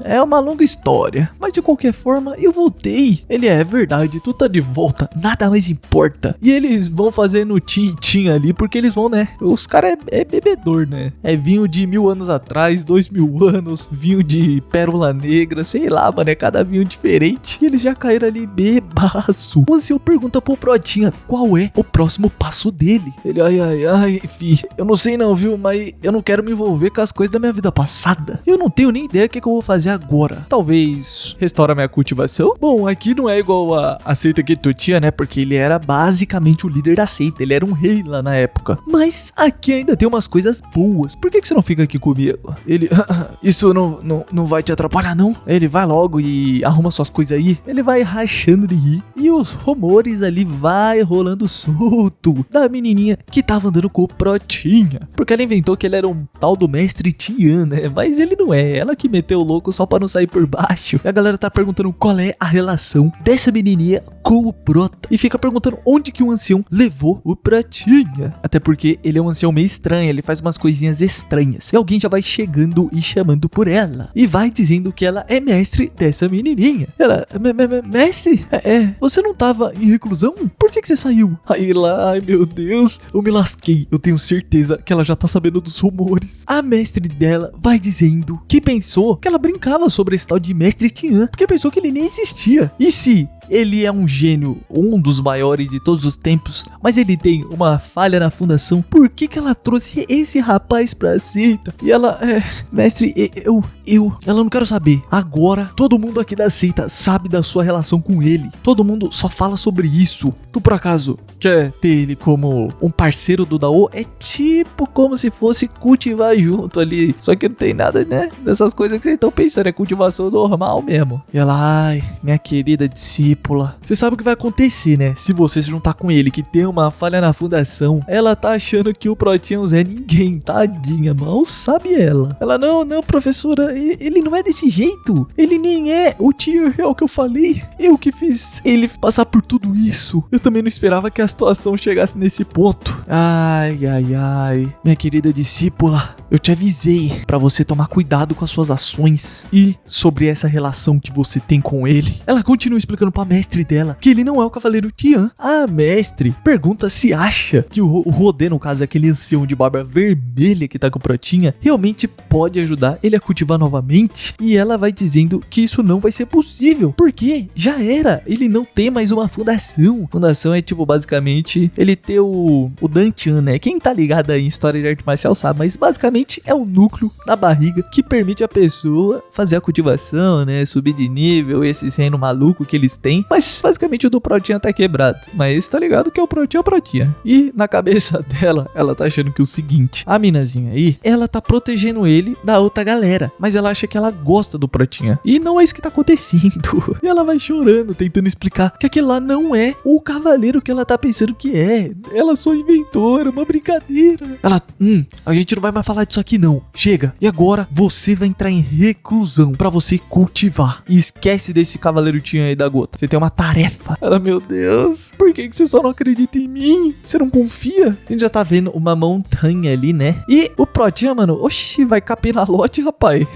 é uma longa história, mas de qualquer forma, eu voltei. Ele, é verdade, tu tá de volta, nada mais importa. E eles vão fazendo tim-tim ali, porque eles vão, né? Os caras é bebedor, né? É vinho de 1000 anos atrás, 2000 anos, vinho de pérola negra, sei lá, mano, é cada vinho diferente. E eles já caíram ali bebaço. O ancião pergunta pro protinha qual é o próximo passo dele. Ele, ai, fi, eu não sei não, viu? mas eu não quero me envolver com as coisas da minha vida passada. Eu não tenho nem ideia do que eu vou fazer agora. Talvez restaurar minha cultivação? Bom, aqui não é igual a seita que tu tinha, né? Porque ele era basicamente o líder da seita. Ele era um rei lá na época. Mas aqui ainda tem umas coisas boas. Por que você não fica aqui comigo? Ele... Isso não vai te atrapalhar, não? Ele vai logo e arruma suas coisas aí. Ele vai rachando de rir. E os rumores ali vai rolando solto da menininha que tava andando com o Protinha. Porque ela inventou que ele era um tal do mestre Tian, né? Mas ele não é. Ela que meteu o louco só pra não sair por baixo. E a galera tá perguntando qual é a relação dessa menininha com o Prota. E fica perguntando onde que o ancião levou o Protinha. Até porque ele é um ancião meio estranho. Ele faz umas coisinhas estranhas. E alguém já vai chegando e chamando por ela. E vai dizendo que ela é mestre dessa menininha. Ela, mestre? Você não tava em reclusão? Por que você saiu? Aí lá, ai meu Deus, eu me lasquei. Eu tenho certeza que ela já tá sabendo dos rumores. A mestre dela vai dizendo que pensou que ela brincava sobre esse tal de mestre Tian, porque pensou que ele nem existia. E se ele é um gênio, um dos maiores de todos os tempos, mas ele tem uma falha na fundação, por que ela trouxe esse rapaz pra seita? E ela, mestre, ela não quero saber. Agora, todo mundo aqui da seita sabe da sua relação com ele. Todo mundo só fala sobre isso. Tu, por acaso, quer ter ele como um parceiro do Dao? É tipo como se fosse cultivar junto ali. Só que não tem nada, né? Dessas coisas que vocês estão pensando. É cultivação normal mesmo. E ela, ai, minha querida discípula. Você sabe o que vai acontecer, né? Se você se juntar com ele, que tem uma falha na fundação, ela tá achando que o Protinha não é ninguém. Tadinha, mal sabe ela. Ela, não, professora, ele não é desse jeito. Ele nem é o Tian real que eu falei. Eu que fiz ele passar por tudo isso. Eu também não esperava que a situação chegasse nesse ponto. Ai. Minha querida discípula, eu te avisei pra você tomar cuidado com as suas ações e sobre essa relação que você tem com ele. Ela continua explicando pra mestre dela que ele não é o Cavaleiro Tian. A mestre pergunta se acha que o Rodê, no caso aquele ancião de barba vermelha que tá com o Protinha, realmente pode ajudar ele a cultivar novamente. E ela vai dizendo que isso não vai ser possível, porque já era, ele não tem mais uma fundação. Fundação é tipo basicamente ele ter o Dantian, né? Quem tá ligado aí em história de arte marcial sabe, mas basicamente é o núcleo na barriga que permite a pessoa fazer a cultivação, né? Subir de nível, esse reino maluco que eles têm. Mas basicamente o do Protinha tá quebrado. Mas tá ligado que é o Protinha. E na cabeça dela, ela tá achando que é o seguinte: a minazinha aí, ela tá protegendo ele da outra galera, mas ela acha que ela gosta do Protinha. E não é isso que tá acontecendo. E ela vai chorando, tentando explicar que aquele lá não é o cavaleiro que ela tá pensando que é. Ela só inventou, era uma brincadeira. Ela, a gente não vai mais falar disso aqui não. Chega. E agora você vai entrar em reclusão pra você cultivar. E esquece desse cavaleiro Tian aí da gota. Você tem uma tarefa. Ela, meu Deus, por que você só não acredita em mim? Você não confia? A gente já tá vendo uma montanha ali, né? E o Protinha, mano, oxi, vai capinar lote, rapaz.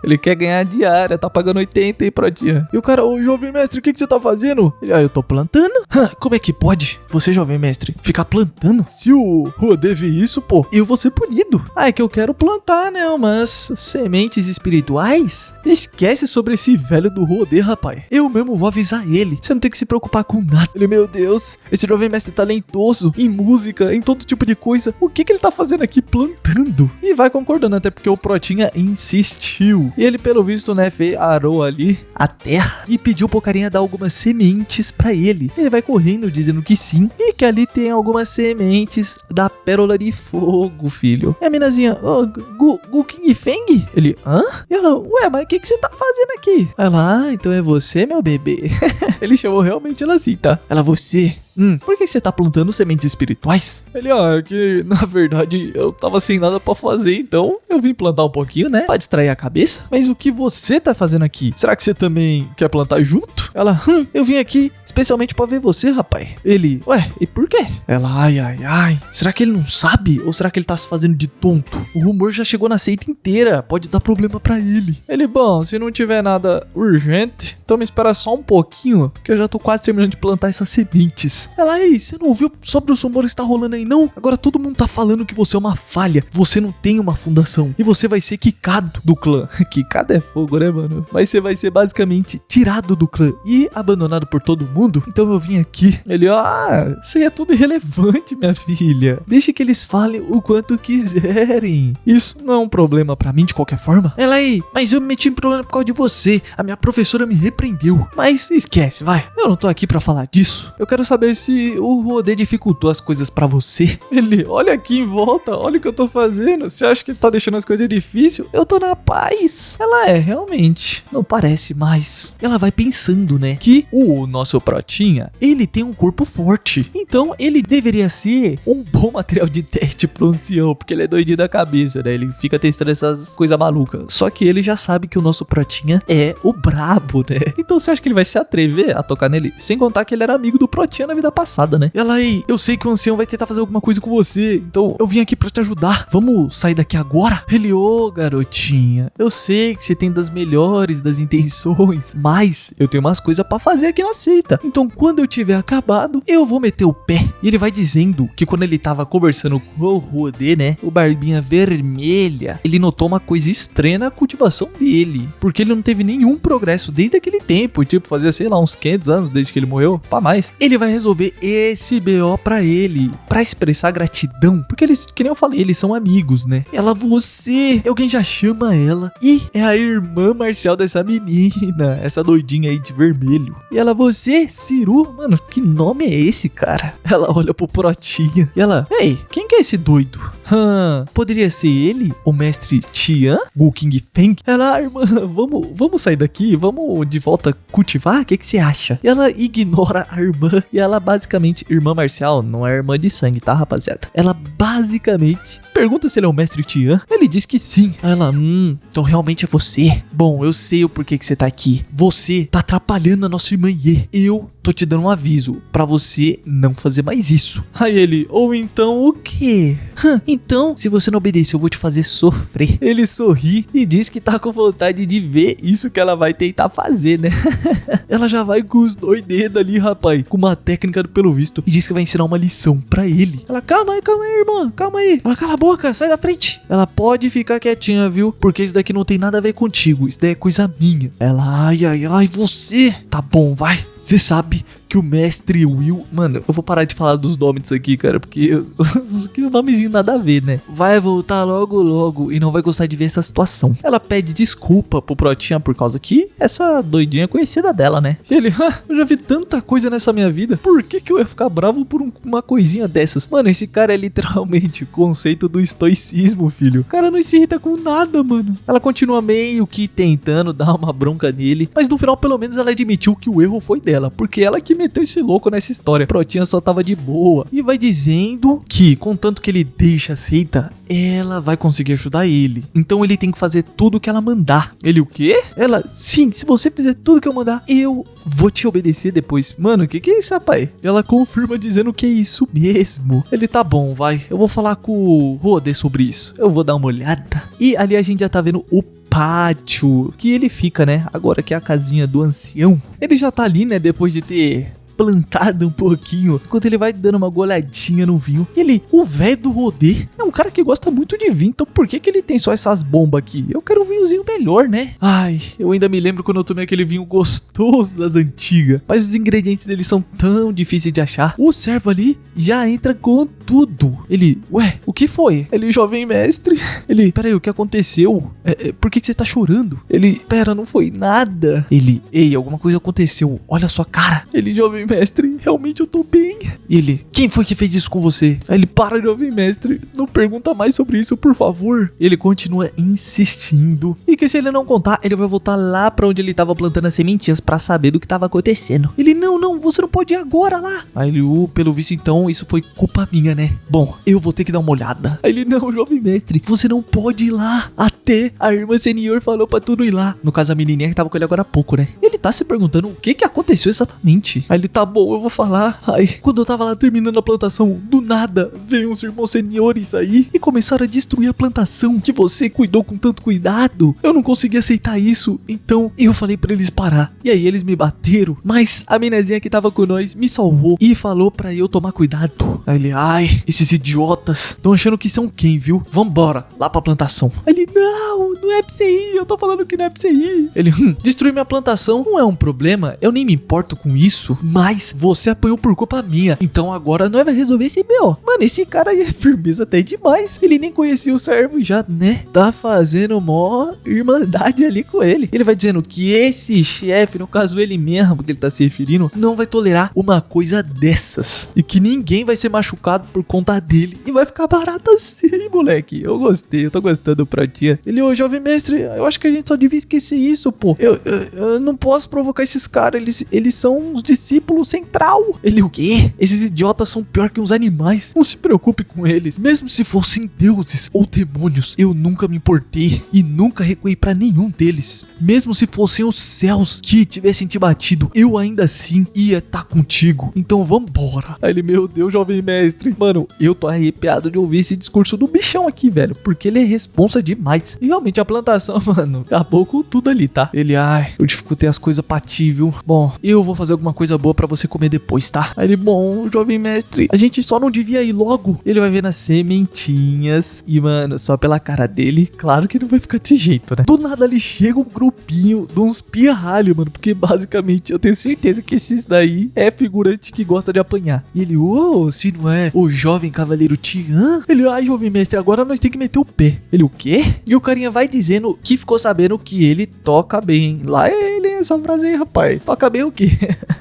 Ele quer ganhar diária, tá pagando 80 aí, Protinha. E o cara, ô jovem mestre, o que você tá fazendo? Ele, eu tô plantando. Como é que pode? Você, jovem mestre, ficar plantando? Se o Rodê ver isso, pô, eu vou ser punido. É que eu quero plantar, né, umas sementes espirituais. Esquece sobre esse velho do Rodê, rapaz. Eu mesmo vou avisar ele. Você não tem que se preocupar com nada. Ele, meu Deus, esse jovem mestre talentoso em música, em todo tipo de coisa. O que ele tá fazendo aqui plantando? E vai concordando, até porque o Protinha insistiu. E ele, pelo visto, né, arou ali a terra e pediu pro carinha dar algumas sementes pra ele. Ele vai correndo dizendo que sim e que ali tem algumas sementes da pérola de fogo, filho. E a minazinha, Gu King Feng? Ele, hã? E ela, ué, mas o que você tá fazendo aqui? Ela, então é você, meu bebê. Ele chamou realmente ela assim, tá? Ela, você... por que você tá plantando sementes espirituais? Ele, é que na verdade eu tava sem nada pra fazer, então eu vim plantar um pouquinho, né? Pra distrair a cabeça. Mas o que você tá fazendo aqui? Será que você também quer plantar junto? Ela, eu vim aqui especialmente pra ver você, rapaz. Ele, ué, e por quê? Ela, ai. Será que ele não sabe? Ou será que ele tá se fazendo de tonto? O rumor já chegou na seita inteira, pode dar problema pra ele. Ele, bom, se não tiver nada urgente, então me espera só um pouquinho, que eu já tô quase terminando de plantar essas sementes. paz. Ela, ei, você não ouviu sobre os rumores que tá rolando aí não? Agora todo mundo tá falando que você é uma falha, você não tem uma fundação e você vai ser quicado do clã. Quicado é fogo, né, mano? Mas você vai ser basicamente tirado do clã e abandonado por todo mundo. Então eu vim aqui. Ele, isso aí é tudo irrelevante, minha filha. Deixa que eles falem o quanto quiserem. Isso não é um problema pra mim de qualquer forma. Ela aí, mas eu me meti em problema por causa de você. A minha professora me repreendeu. Mas esquece, vai. Eu não tô aqui pra falar disso. Eu quero saber se o Rodê dificultou as coisas pra você. Ele, olha aqui em volta, olha o que eu tô fazendo. Você acha que ele tá deixando as coisas difíceis? Eu tô na paz. Ela realmente, não parece mais. Ela vai pensando, né, que o nosso Protinha, ele tem um corpo forte. Então ele deveria ser um bom material de teste pro ancião, porque ele é doidinho da cabeça, né? Ele fica testando essas coisas malucas. Só que ele já sabe que o nosso Protinha é o brabo, né? Então você acha que ele vai se atrever a tocar nele? Sem contar que ele era amigo do Protinha na vida passada, né? Ela aí, eu sei que o ancião vai tentar fazer alguma coisa com você, então eu vim aqui pra te ajudar. Vamos sair daqui agora? Ele, garotinha, eu sei que você tem das melhores das intenções, mas eu tenho umas coisas pra fazer aqui na seita. Então quando eu tiver acabado, eu vou meter o pé. E ele vai dizendo que quando ele tava conversando com o Rodê, né, o Barbinha Vermelha, ele notou uma coisa estranha na cultivação dele, porque ele não teve nenhum progresso desde aquele tempo, tipo, fazia, sei lá, uns 500 anos desde que ele morreu, pra mais. Ele vai resolver esse BO pra ele, pra expressar gratidão, porque eles, que nem eu falei, eles são amigos, né? Ela, você, alguém já chama ela, e é a irmã marcial dessa menina, essa doidinha aí de vermelho. E ela, você, Ciru, mano, que nome é esse, cara? Ela olha pro Protinha, e ela, ei, quem que é esse doido? Poderia ser ele, o mestre Tian, Gu King Feng? Ela, irmã, vamos sair daqui, vamos de volta cultivar? O que você acha? E ela ignora a irmã, e ela basicamente, irmã marcial, não é irmã de sangue, tá, rapaziada? Ela basicamente pergunta se ele é o mestre Tian. Ele diz que sim. Aí ela, então realmente é você. Bom, eu sei o porquê que você tá aqui. Você tá atrapalhando a nossa irmã Ye. Eu tô te dando um aviso pra você não fazer mais isso. Aí ele, ou então o quê? Então, se você não obedecer, eu vou te fazer sofrer. Ele sorri e diz que tá com vontade de ver isso que ela vai tentar fazer, né? Ela já vai com os 2 dedos ali, rapaz, com uma técnica pelo visto, e diz que vai ensinar uma lição pra ele. Ela, calma aí, irmã, calma aí. Ela, cala a boca, sai da frente. Ela, pode ficar quietinha, viu? Porque isso daqui não tem nada a ver contigo, isso daí é coisa minha. Ela, ai, você. Tá bom, vai. Você sabe que o mestre Will... Mano, eu vou parar de falar dos nomes disso aqui, cara, porque os nomezinhos nada a ver, né? Vai voltar logo e não vai gostar de ver essa situação. Ela pede desculpa pro Protinha por causa que essa doidinha é conhecida dela, né? E ele, eu já vi tanta coisa nessa minha vida, por que eu ia ficar bravo por uma coisinha dessas? Mano, esse cara é literalmente o conceito do estoicismo, filho. O cara não se irrita com nada, mano. Ela continua meio que tentando dar uma bronca nele, mas no final, pelo menos, ela admitiu que o erro foi dela, porque ela que meteu esse louco nessa história. Protinha só tava de boa. E vai dizendo que, contanto que ele deixa a seita, ela vai conseguir ajudar ele. Então ele tem que fazer tudo que ela mandar. Ele, o quê? Ela, sim, se você fizer tudo que eu mandar, eu vou te obedecer depois. Mano, o que é isso, rapaz? Ela confirma dizendo que é isso mesmo. Ele, tá bom, vai. Eu vou falar com o Rodê sobre isso. Eu vou dar uma olhada. E ali a gente já tá vendo o pátio que ele fica, né? Agora que é a casinha do ancião. Ele já tá ali, né? Depois de ter plantado um pouquinho, enquanto ele vai dando uma goladinha no vinho. E ele, o velho do Rodê, é um cara que gosta muito de vinho, então por que ele tem só essas bombas aqui? Eu quero um vinhozinho melhor, né? Ai, eu ainda me lembro quando eu tomei aquele vinho gostoso das antigas, mas os ingredientes dele são tão difíceis de achar. O servo ali já entra com tudo. Ele, ué, o que foi? Ele, jovem mestre. Ele, peraí, o que aconteceu? Por que você tá chorando? Ele, pera, não foi nada. Ele, ei, alguma coisa aconteceu, olha a sua cara. Ele, jovem mestre, realmente eu tô bem. E ele, quem foi que fez isso com você? Aí ele, para, jovem mestre, não pergunta mais sobre isso, por favor. Ele continua insistindo, e que se ele não contar, ele vai voltar lá pra onde ele tava plantando as sementinhas pra saber do que tava acontecendo. Ele, não, você não pode ir agora lá. Aí ele, pelo visto então, isso foi culpa minha, né? Bom, eu vou ter que dar uma olhada. Aí ele, não, jovem mestre, você não pode ir lá. Até a irmã senior falou pra tu não ir lá. No caso, a menininha que tava com ele agora há pouco, né? Ele tá se perguntando o que aconteceu exatamente. Aí ele, tá bom, eu vou falar. Ai, quando eu tava lá terminando a plantação, do nada, veio uns irmãos seniores aí e começaram a destruir a plantação que você cuidou com tanto cuidado. Eu não consegui aceitar isso, então eu falei pra eles parar. E aí eles me bateram, mas a minazinha que tava com nós me salvou e falou pra eu tomar cuidado. Aí ele, ai, esses idiotas tão achando que são quem, viu? Vambora, lá pra plantação. Aí ele, não é pra você ir, eu tô falando que não é pra você ir. Ele, destruir minha plantação não é um problema, eu nem me importo com isso, mas você apanhou por culpa minha, então agora nós vai resolver esse B.O. Mano, esse cara aí é firmeza até demais. Ele nem conhecia o servo e já, né, tá fazendo mó irmandade ali com ele. Ele vai dizendo que esse chefe, no caso ele mesmo, que ele tá se referindo, não vai tolerar uma coisa dessas. E que ninguém vai ser machucado por conta dele. E vai ficar barato assim, moleque. Eu gostei, eu tô gostando pra tia. Ele, ô jovem mestre, eu acho que a gente só devia esquecer isso, pô. Eu não posso provocar esses caras, eles são os discípulos central. Ele, o quê? Esses idiotas são pior que uns animais. Não se preocupe com eles. Mesmo se fossem deuses ou demônios, eu nunca me importei e nunca recuei pra nenhum deles. Mesmo se fossem os céus que tivessem te batido, eu ainda assim ia tá contigo. Então vambora. Aí ele, meu Deus, jovem mestre. Mano, eu tô arrepiado de ouvir esse discurso do bichão aqui, velho, porque ele é responsa demais. E realmente a plantação, mano, acabou com tudo ali, tá? Ele, ai, eu dificultei as coisas pra ti, viu? Bom, eu vou fazer alguma coisa boa pra você comer depois, tá? Aí ele, bom, jovem mestre, a gente só não devia ir logo. Ele vai ver nas sementinhas e, mano, só pela cara dele, claro que não vai ficar desse jeito, né? Do nada ali chega um grupinho de uns pirralhos, mano, porque basicamente eu tenho certeza que esses daí é figurante que gosta de apanhar. E ele, se não é o jovem cavaleiro Tian? Ele, ai, jovem mestre, agora nós tem que meter o pé. Ele, o quê? E o carinha vai dizendo que ficou sabendo que ele toca bem. Lá ele, essa frase aí, rapaz. Toca bem o quê?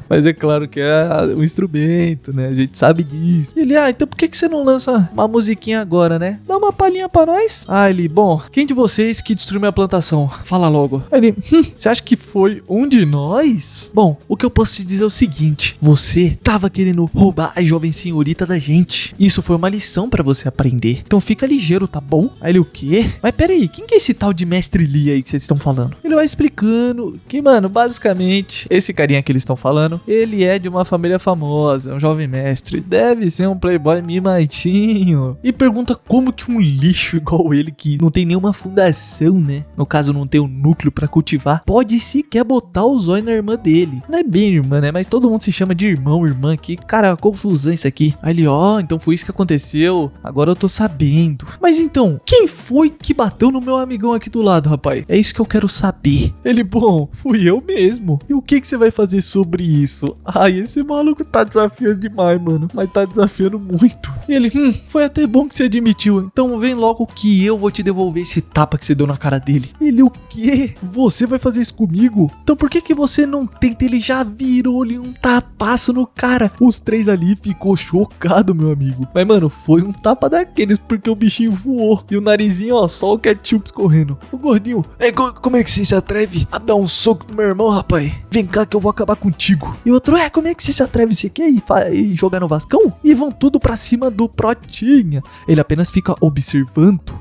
Mas é claro que é um instrumento, né? A gente sabe disso. E ele, então por que você não lança uma musiquinha agora, né? Dá uma palhinha pra nós. Ele, bom, quem de vocês que destruiu minha plantação? Fala logo. Aí ele, você acha que foi um de nós? Bom, o que eu posso te dizer é o seguinte. Você tava querendo roubar a jovem senhorita da gente. Isso foi uma lição pra você aprender. Então fica ligeiro, tá bom? Aí ele, o quê? Mas peraí, quem que é esse tal de mestre Lee aí que vocês estão falando? Ele vai explicando que, mano, basicamente, esse carinha que eles estão falando, ele é de uma família famosa, é um jovem mestre, deve ser um playboy mimadinho. E pergunta como que um lixo igual ele, que não tem nenhuma fundação, né? No caso, não tem um núcleo pra cultivar, pode sequer botar o zóio na irmã dele. Não é bem irmã, né? Mas todo mundo se chama de irmão, irmã aqui. Cara, confusão isso aqui. Aí ele, então foi isso que aconteceu. Agora eu tô sabendo. Mas então, quem foi que bateu no meu amigão aqui do lado, rapaz? É isso que eu quero saber. Ele, bom, fui eu mesmo. E o que você vai fazer sobre isso? Ai, esse maluco tá desafiando demais, mano. Mas tá desafiando muito. E ele, foi até bom que você admitiu. Então vem logo que eu vou te devolver esse tapa que você deu na cara dele. Ele, o quê? Você vai fazer isso comigo? Então por que você não tenta? Ele já virou-lhe um tapaço no cara. Os três ali ficou chocado, meu amigo. Mas, mano, foi um tapa daqueles porque o bichinho voou. E o narizinho, ó, só o ketchup escorrendo. O gordinho, como é que você se atreve a dar um soco no meu irmão, rapaz? Vem cá que eu vou acabar contigo. E o outro, como é que você se atreve? Você quer ir jogar no Vascão? E vão tudo pra cima do Protinha. Ele apenas fica observando